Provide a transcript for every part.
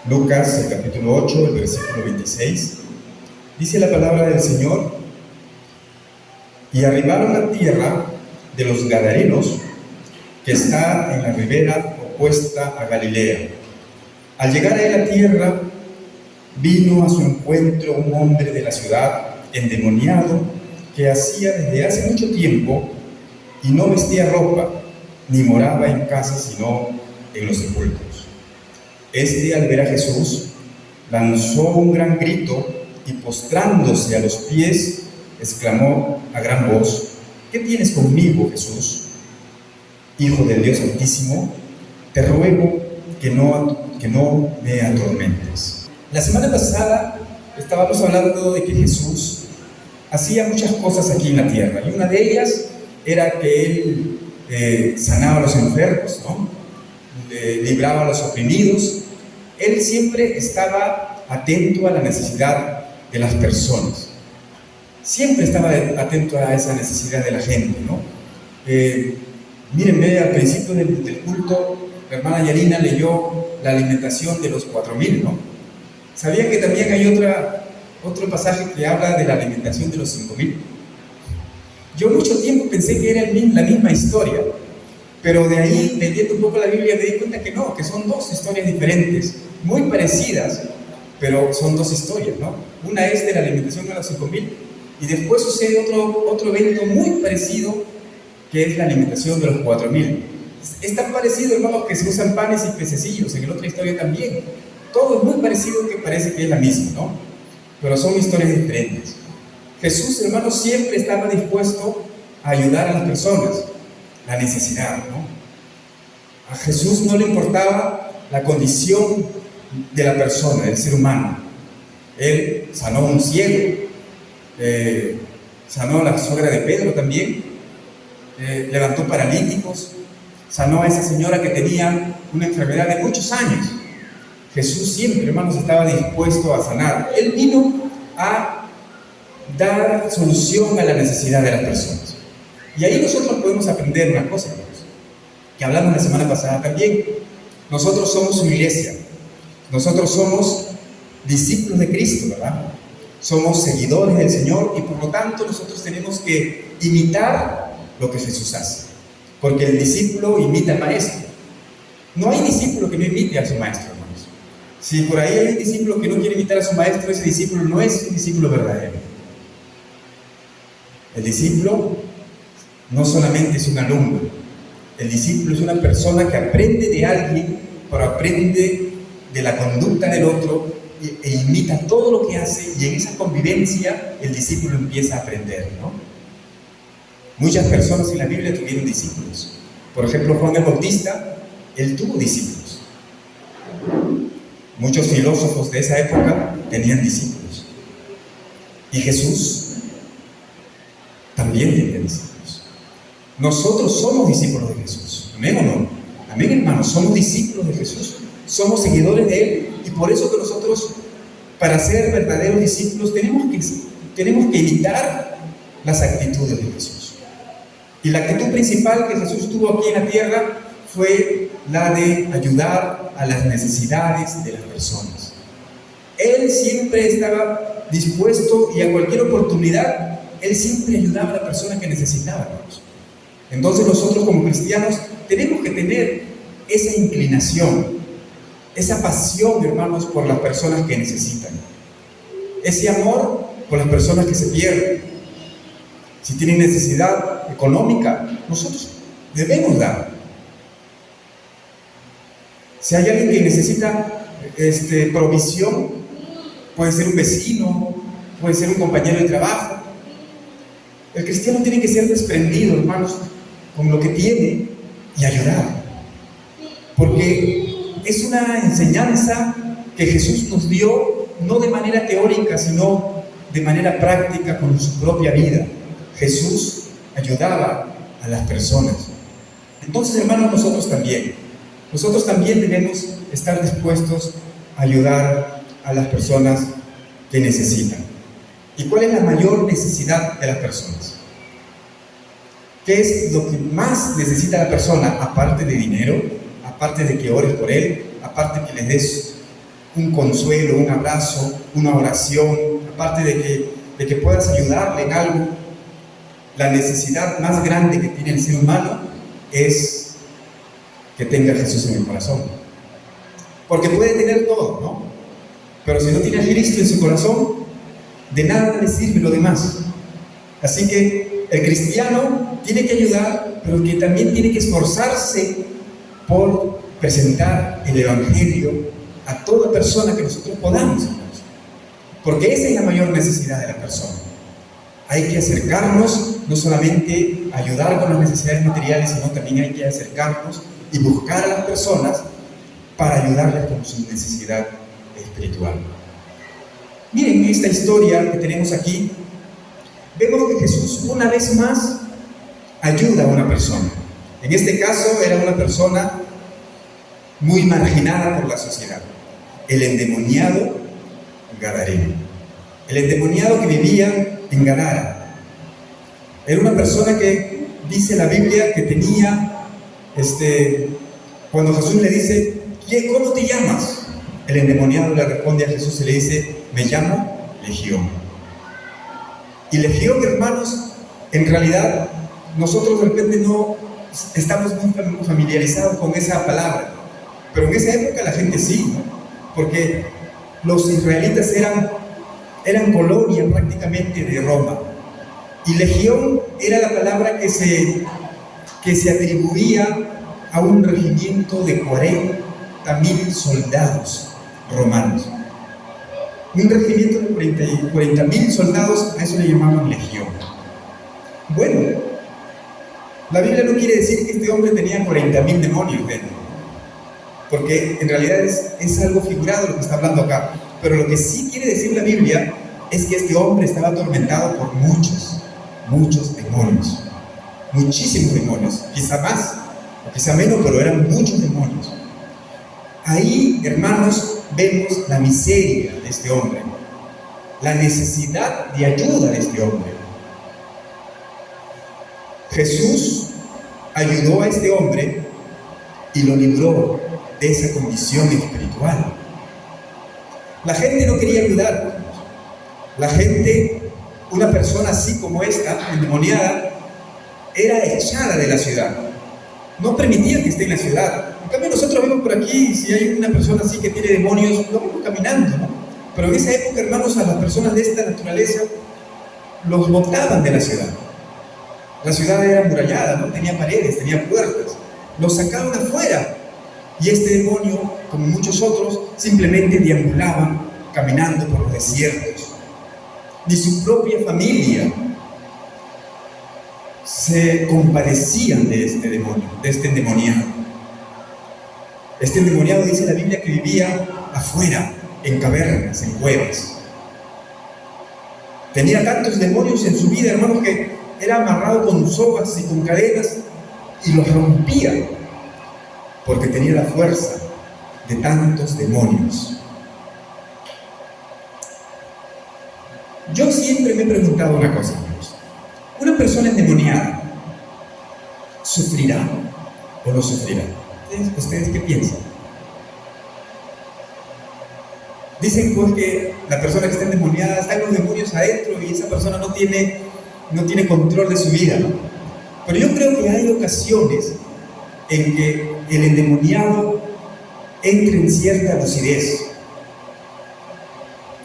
Lucas, el capítulo 8, el versículo 26, dice la palabra del Señor: y arribaron a tierra de los Gadarenos, que está en la ribera opuesta a Galilea. Al llegar a él a tierra, vino a su encuentro un hombre de la ciudad, endemoniado, que hacía desde hace mucho tiempo, y no vestía ropa, ni moraba en casa, sino en los sepulcros. Este, al ver a Jesús, lanzó un gran grito y, postrándose a los pies, exclamó a gran voz: ¿qué tienes conmigo, Jesús, Hijo del Dios Altísimo? Te ruego que no me atormentes. La semana pasada estábamos hablando de que Jesús hacía muchas cosas aquí en la tierra, y una de ellas era que Él sanaba a los enfermos, ¿no? Libraba a los oprimidos. Él siempre estaba atento a la necesidad de las personas. Siempre estaba atento a esa necesidad de la gente, ¿no? Mírenme, al principio del culto, la hermana Yarina leyó la alimentación de los 4,000, ¿no? ¿Sabían que también hay otro pasaje que habla de la alimentación de los 5,000? Yo mucho tiempo pensé que era la misma historia, pero de ahí, leyendo un poco la Biblia, me di cuenta que no, que son dos historias diferentes, muy parecidas, pero son dos historias, ¿no? Una es de la alimentación a los 5,000, y después sucede otro evento muy parecido, que es la alimentación de los 4,000. Es tan parecido, hermanos, que se usan panes y pececillos en la otra historia también. Todo es muy parecido, que parece que es la misma, ¿no? Pero son historias diferentes. Jesús, hermanos, siempre estaba dispuesto a ayudar a las personas, la necesidad, ¿no? A Jesús no le importaba la condición de la persona, del ser humano. Él sanó a un ciego, sanó a la suegra de Pedro también, levantó paralíticos, sanó a esa señora que tenía una enfermedad de muchos años. Jesús siempre, hermanos, estaba dispuesto a sanar. Él vino a dar solución a la necesidad de las personas. Y ahí nosotros podemos aprender una cosa, hermanos, que hablamos la semana pasada también. Nosotros somos su iglesia. Nosotros somos discípulos de Cristo, ¿verdad? Somos seguidores del Señor, y por lo tanto nosotros tenemos que imitar lo que Jesús hace. Porque el discípulo imita al maestro. No hay discípulo que no imite a su maestro, hermanos. Si por ahí hay un discípulo que no quiere imitar a su maestro, ese discípulo no es un discípulo verdadero. El discípulo no solamente es un alumno. El discípulo es una persona que aprende de alguien, pero aprende de la conducta del otro e imita todo lo que hace, y en esa convivencia el discípulo empieza a aprender, ¿no? Muchas personas en la Biblia tuvieron discípulos. Por ejemplo, Juan el Bautista, él tuvo discípulos. Muchos filósofos de esa época tenían discípulos. Y Jesús también tenía discípulos. Nosotros somos discípulos de Jesús. ¿Amén o no? Amén, hermanos. Somos discípulos de Jesús. Somos seguidores de Él. Y por eso que nosotros, para ser verdaderos discípulos, tenemos que imitar las actitudes de Jesús. Y la actitud principal que Jesús tuvo aquí en la tierra fue la de ayudar a las necesidades de las personas. Él siempre estaba dispuesto, y a cualquier oportunidad, Él siempre ayudaba a la persona que necesitaba, hermanos. Entonces nosotros como cristianos tenemos que tener esa inclinación, esa pasión, hermanos, por las personas que necesitan. Ese amor por las personas que se pierden. Si tienen necesidad económica, nosotros debemos dar. Si hay alguien que necesita provisión, puede ser un vecino, puede ser un compañero de trabajo. El cristiano tiene que ser desprendido, hermanos, con lo que tiene, y ayudar. Porque es una enseñanza que Jesús nos dio, no de manera teórica, sino de manera práctica, con su propia vida. Jesús ayudaba a las personas. Entonces, hermanos, nosotros también debemos estar dispuestos a ayudar a las personas que necesitan. ¿Y cuál es la mayor necesidad de las personas? ¿Qué es lo que más necesita la persona, aparte de dinero, aparte de que ores por él, aparte que les des un consuelo, un abrazo, una oración, aparte de que puedas ayudarle en algo. La necesidad más grande que tiene el ser humano es que tenga a Jesús en el corazón. Porque puede tener todo, ¿no? Pero si no tiene a Cristo en su corazón, de nada le sirve lo demás. Así que el cristiano tiene que ayudar, pero que también tiene que esforzarse por presentar el Evangelio a toda persona que nosotros podamos, porque esa es la mayor necesidad de la persona. Hay que acercarnos, no solamente ayudar con las necesidades materiales, sino también hay que acercarnos y buscar a las personas para ayudarles con su necesidad espiritual. Miren esta historia que tenemos aquí. Vemos que Jesús una vez más ayuda a una persona. En este caso era una persona muy marginada por la sociedad, el endemoniado gadareno. El endemoniado que vivía en Gadara. Era una persona que dice la Biblia que tenía, cuando Jesús le dice, ¿cómo te llamas? El endemoniado le responde a Jesús y le dice, me llamo Legión. Y Legión, hermanos, en realidad nosotros de repente no estamos muy familiarizados con esa palabra, pero en esa época la gente sí, ¿no? Porque los israelitas eran colonia prácticamente de Roma, y Legión era la palabra que se atribuía a un regimiento de 40.000 soldados romanos. Un regimiento de 40.000 soldados, a eso le llamaban Legión. Bueno, la Biblia no quiere decir que este hombre tenía 40.000 demonios dentro, porque en realidad es algo figurado lo que está hablando acá. Pero lo que sí quiere decir la Biblia es que este hombre estaba atormentado por muchos demonios, muchísimos demonios, quizá más o quizá menos, pero eran muchos demonios. Ahí, hermanos, vemos la miseria de este hombre, la necesidad de ayuda de este hombre. Jesús ayudó a este hombre y lo libró de esa condición espiritual. La gente no quería ayudar. La gente, una persona así como esta, endemoniada, era echada de la ciudad. No permitía que esté en la ciudad. En cambio, nosotros vemos por aquí, si hay una persona así que tiene demonios, lo vemos caminando, ¿no? Pero en esa época, hermanos, a las personas de esta naturaleza los botaban de la ciudad. La ciudad era amurallada, no tenía paredes, tenía puertas. Los sacaban afuera. Y este demonio, como muchos otros, simplemente deambulaban caminando por los desiertos. Ni su propia familia se compadecían de este demonio, de este endemoniado. Este endemoniado, dice la Biblia, que vivía afuera, en cavernas, en cuevas. Tenía tantos demonios en su vida, hermanos, que era amarrado con sogas y con cadenas y los rompía, porque tenía la fuerza de tantos demonios. Yo siempre me he preguntado una cosa, hermanos. ¿Una persona endemoniada sufrirá o no sufrirá? ¿Ustedes qué piensan? Dicen pues que la persona que está endemoniada está en los demonios adentro y esa persona no tiene control de su vida, ¿no? Pero yo creo que hay ocasiones en que el endemoniado entra en cierta lucidez.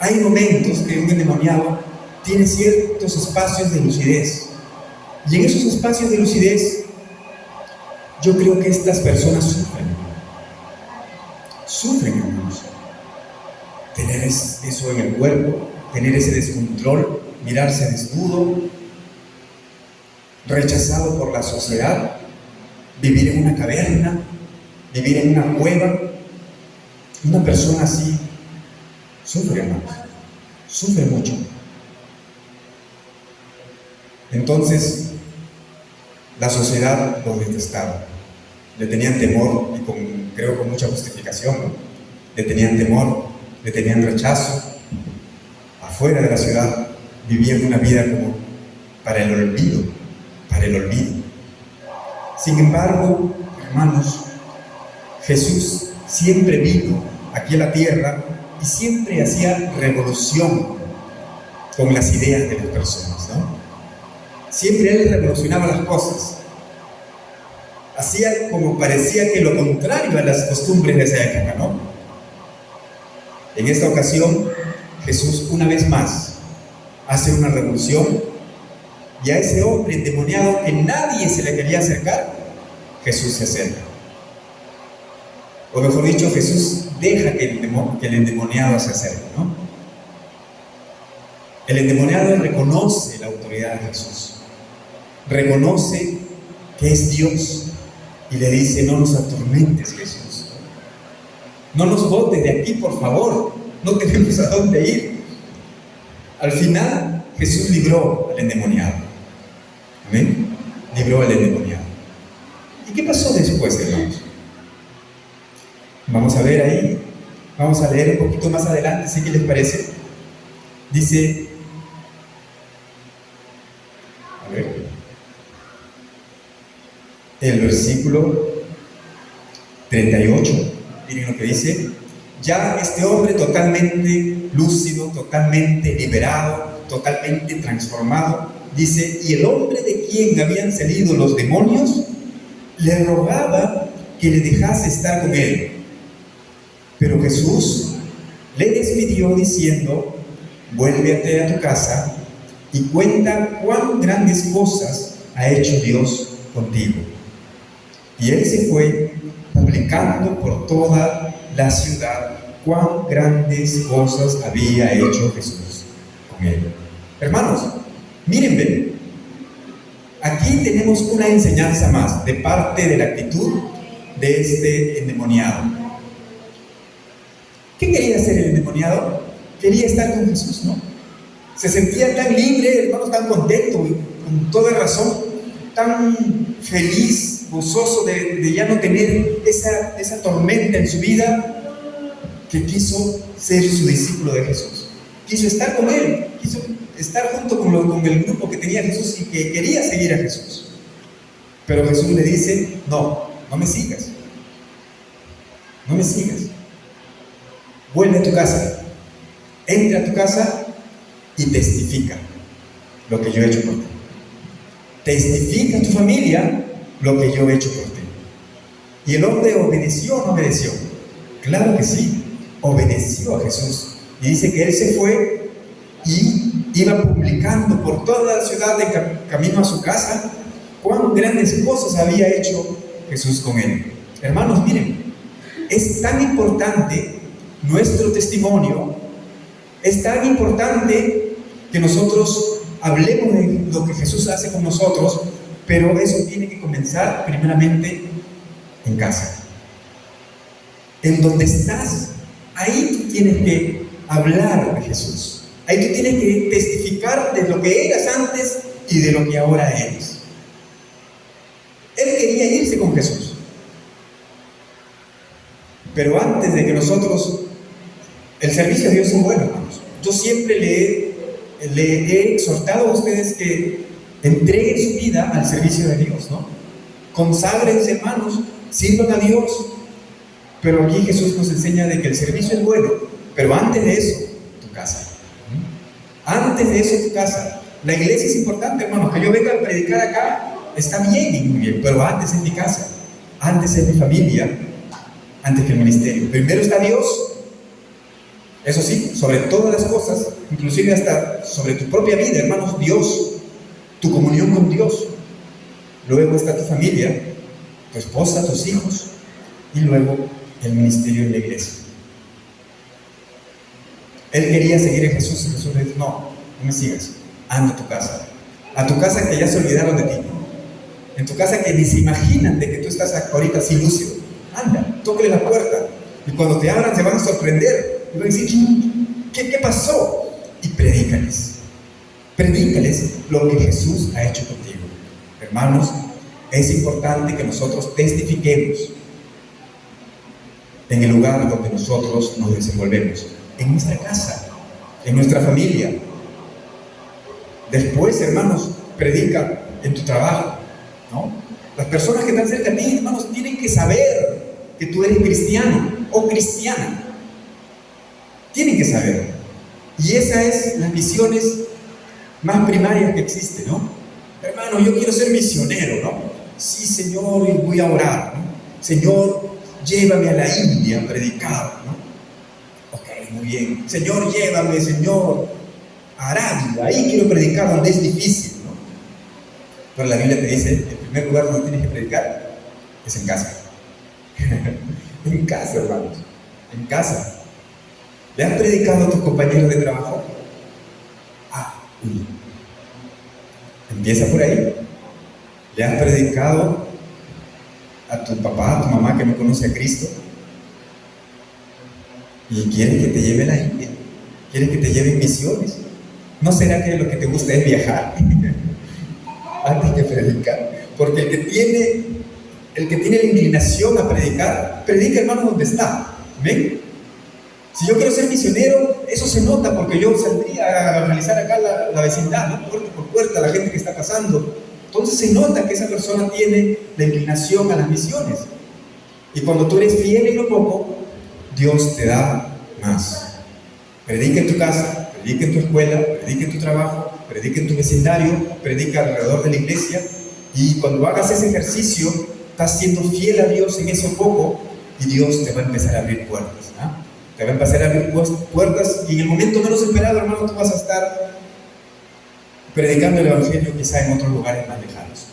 Hay momentos que un endemoniado tiene ciertos espacios de lucidez, y en esos espacios de lucidez yo creo que estas personas sufren, hermanos. Tener eso en el cuerpo, tener ese descontrol, mirarse desnudo, rechazado por la sociedad, vivir en una caverna, vivir en una cueva. Una persona así sufre, hermanos, sufre mucho. Entonces, la sociedad lo detestaba, le tenían temor, y creo con mucha justificación, ¿no? Le tenían temor, le tenían rechazo. Afuera de la ciudad vivían una vida como para el olvido. Sin embargo, hermanos, Jesús siempre vino aquí a la tierra y siempre hacía revolución con las ideas de las personas, ¿no? Siempre él revolucionaba las cosas. Hacía como parecía que lo contrario a las costumbres de esa época, ¿no? En esta ocasión, Jesús una vez más hace una revolución y a ese hombre endemoniado que nadie se le quería acercar, Jesús se acerca. O mejor dicho, Jesús deja que el endemoniado se acerque, ¿no? El endemoniado reconoce la autoridad de Jesús, reconoce que es Dios y le dice: no nos atormentes, Jesús, no nos botes de aquí, por favor, no tenemos a dónde ir. Al final, Jesús libró al endemoniado. ¿Amén? Libró al endemoniado. ¿Y qué pasó después, hermanos? Vamos a ver ahí, vamos a leer un poquito más adelante, ¿sí? ¿Qué les parece? Dice, a ver, el versículo 38, miren lo que dice: ya este hombre totalmente lúcido, totalmente liberado, totalmente transformado, dice, y el hombre de quien habían salido los demonios le rogaba que le dejase estar con él. Pero Jesús le despidió diciendo: vuélvete a tu casa y cuenta cuán grandes cosas ha hecho Dios contigo. Y él se fue publicando por toda la ciudad cuán grandes cosas había hecho Jesús con él. Hermanos, miren, ven, aquí tenemos una enseñanza más de parte de la actitud de este endemoniado. ¿Qué quería hacer el endemoniado? Quería estar con Jesús, ¿no? Se sentía tan libre, hermanos, tan contento, con toda razón, tan feliz, gozoso de ya no tener esa tormenta en su vida, que quiso ser su discípulo de Jesús. Quiso estar con él, quiso estar junto con el grupo que tenía Jesús y que quería seguir a Jesús. Pero Jesús le dice: no me sigas. No me sigas. Vuelve a tu casa, entra a tu casa y testifica lo que yo he hecho por ti. Testifica a tu familia lo que yo he hecho por ti. ¿Y el hombre obedeció o no obedeció? Claro que sí, obedeció a Jesús. Y dice que él se fue y iba publicando por toda la ciudad de camino a su casa cuán grandes cosas había hecho Jesús con él. Hermanos, miren, es tan importante nuestro testimonio, es tan importante que nosotros hablemos de lo que Jesús hace con nosotros, pero eso tiene que comenzar primeramente en casa. En donde estás, ahí tú tienes que hablar de Jesús. Ahí tú tienes que testificar de lo que eras antes y de lo que ahora eres. Él quería irse con Jesús. Pero antes de que nosotros... El servicio a Dios es bueno, hermanos. Yo siempre le he exhortado a ustedes que entreguen su vida al servicio de Dios, ¿no? Conságrense, hermanos, sirvan a Dios. Pero aquí Jesús nos enseña de que el servicio es bueno, pero antes de eso, tu casa. Antes de eso, tu casa. La iglesia es importante, hermanos. Que yo venga a predicar acá está bien y muy bien, pero antes es mi casa, antes es mi familia, antes que el ministerio. Primero está Dios. Eso sí, sobre todas las cosas, inclusive hasta sobre tu propia vida, hermanos, Dios, tu comunión con Dios. Luego está tu familia, tu esposa, tus hijos, y luego el ministerio en la iglesia. Él quería seguir a Jesús y Jesús le dijo: no me sigas, anda a tu casa que ya se olvidaron de ti, en tu casa que ni se imaginan de que tú estás ahorita así lúcido. Anda, tócale la puerta, y cuando te abran se van a sorprender. Y van a decir: ¿qué pasó? Y predícales lo que Jesús ha hecho contigo. Hermanos, es importante que nosotros testifiquemos en el lugar donde nosotros nos desenvolvemos, en nuestra casa, en nuestra familia. Después, hermanos, predica en tu trabajo, ¿no? Las personas que están cerca de ti, hermanos, tienen que saber que tú eres cristiano o cristiana. Tienen que saber. Y esa es las misiones más primarias que existen, ¿no? Hermano, yo quiero ser misionero, ¿no? Sí, Señor, y voy a orar, ¿no? Señor, llévame a la India a predicar, ¿no? Ok, muy bien. Señor, llévame, Señor, a Arabia, ahí quiero predicar donde es difícil, ¿no? Pero la Biblia te dice, el primer lugar donde tienes que predicar es en casa. En casa, hermanos, en casa. ¿Le has predicado a tus compañeros de trabajo? Empieza por ahí. ¿Le has predicado a tu papá, a tu mamá que no conoce a Cristo? Y quieres que te lleve a la India, quieres que te lleve en misiones. ¿No será que lo que te gusta es viajar antes que predicar? Porque el que tiene la inclinación a predicar, predica, hermano, donde está. ¿Ven? Si yo quiero ser misionero, eso se nota porque yo saldría a realizar acá la vecindad, ¿no? Puerta por puerta, la gente que está pasando. Entonces se nota que esa persona tiene la inclinación a las misiones. Y cuando tú eres fiel en lo poco, Dios te da más. Predica en tu casa, predica en tu escuela, predica en tu trabajo, predica en tu vecindario, predica alrededor de la iglesia. Y cuando hagas ese ejercicio, estás siendo fiel a Dios en eso poco y Dios te va a empezar a abrir puertas, ¿no? Te va a empezar a abrir puertas y en el momento menos esperado, hermano, tú vas a estar predicando el Evangelio quizá en otros lugares más lejanos.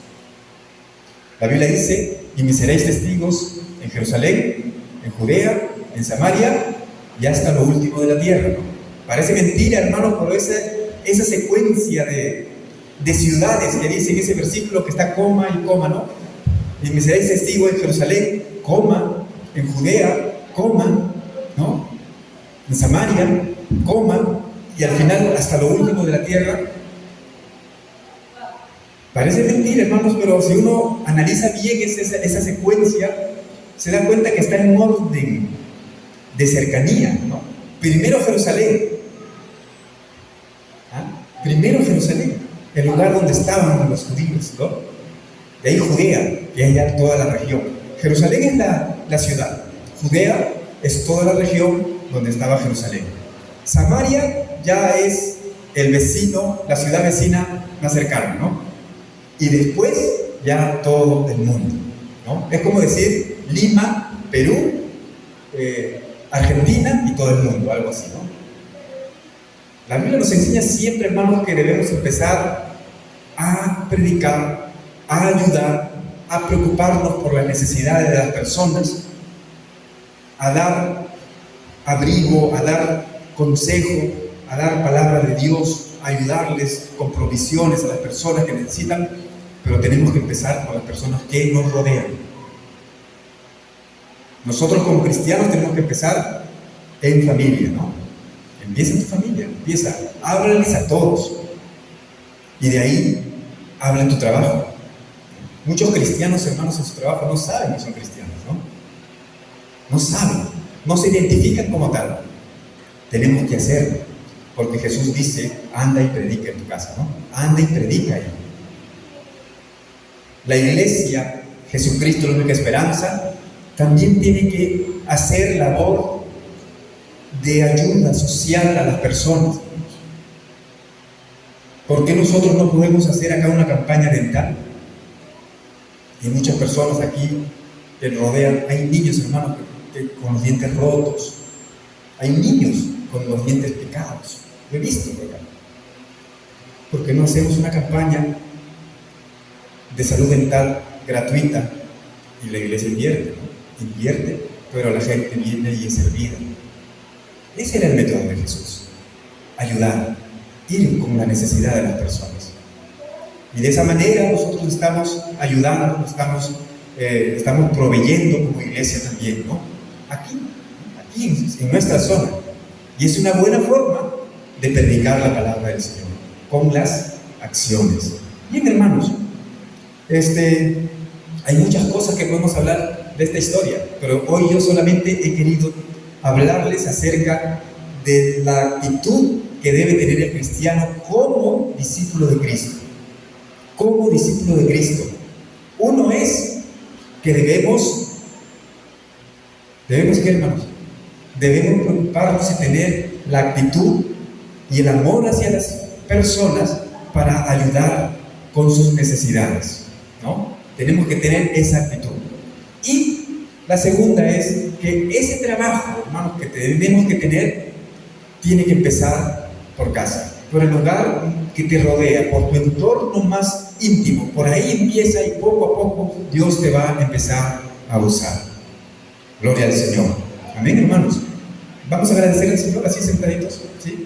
La Biblia dice, y me seréis testigos en Jerusalén, en Judea, en Samaria y hasta lo último de la tierra, ¿no? Parece mentira, hermano, pero esa secuencia de ciudades que dice en ese versículo que está coma y coma, ¿no? Y me seréis testigos en Jerusalén, coma, en Judea, coma, ¿no? En Samaria, coma, y al final hasta lo último de la tierra. Parece mentira, hermanos, pero si uno analiza bien esa secuencia, se da cuenta que está en orden de cercanía, ¿no? Primero Jerusalén, primero Jerusalén, el lugar donde estaban los judíos, ¿no? De ahí Judea, y ahí ya toda la región. Jerusalén es la ciudad, Judea es toda la región donde estaba Jerusalén. Samaria ya es el vecino, la ciudad vecina más cercana, ¿no? Y después ya todo el mundo, ¿no? Es como decir Lima, Perú, Argentina y todo el mundo, algo así, ¿no? La Biblia nos enseña siempre, hermanos, que debemos empezar a predicar, a ayudar, a preocuparnos por las necesidades de las personas, a dar abrigo, a dar consejo, a dar palabra de Dios, a ayudarles con provisiones a las personas que necesitan, pero tenemos que empezar con las personas que nos rodean. Nosotros como cristianos tenemos que empezar en familia, ¿no? Empieza en tu familia, háblales a todos. Y de ahí, habla en tu trabajo. Muchos cristianos, hermanos, en su trabajo no saben que son cristianos, ¿no? No saben, no se identifican como tal. Tenemos que hacerlo, porque Jesús dice, anda y predica en tu casa, ¿no? Anda y predica ahí. La iglesia, Jesucristo, la única esperanza, también tiene que hacer labor de ayuda social a las personas. ¿Por qué nosotros no podemos hacer acá una campaña dental? Hay muchas personas aquí que rodean, hay niños, hermanos, con los dientes rotos, hay niños con los dientes picados, lo he visto por acá. ¿Por qué no hacemos una campaña de salud dental gratuita? Y la iglesia invierte, ¿no? Invierte, pero la gente viene y es servida. Ese era el método de Jesús: ayudar, ir con la necesidad de las personas. Y de esa manera nosotros estamos ayudando, estamos proveyendo como iglesia también, ¿no? Aquí en nuestra zona. Y es una buena forma de predicar la palabra del Señor, con las acciones. Bien, hermanos, hay muchas cosas que podemos hablar de esta historia, pero hoy yo solamente he querido hablarles acerca de la actitud que debe tener el cristiano como discípulo de Cristo. Como discípulo de Cristo. Uno es que debemos ¿qué, hermanos? debemos preocuparnos y tener la actitud y el amor hacia las personas para ayudar con sus necesidades, ¿no? Tenemos que tener esa actitud. Y la segunda es que ese trabajo, hermanos, que tenemos que tener, tiene que empezar por casa, por el lugar que te rodea, por tu entorno más íntimo. Por ahí empieza y poco a poco Dios te va a empezar a usar. Gloria al Señor. Amén, hermanos. Vamos a agradecer al Señor así sentaditos, ¿sí?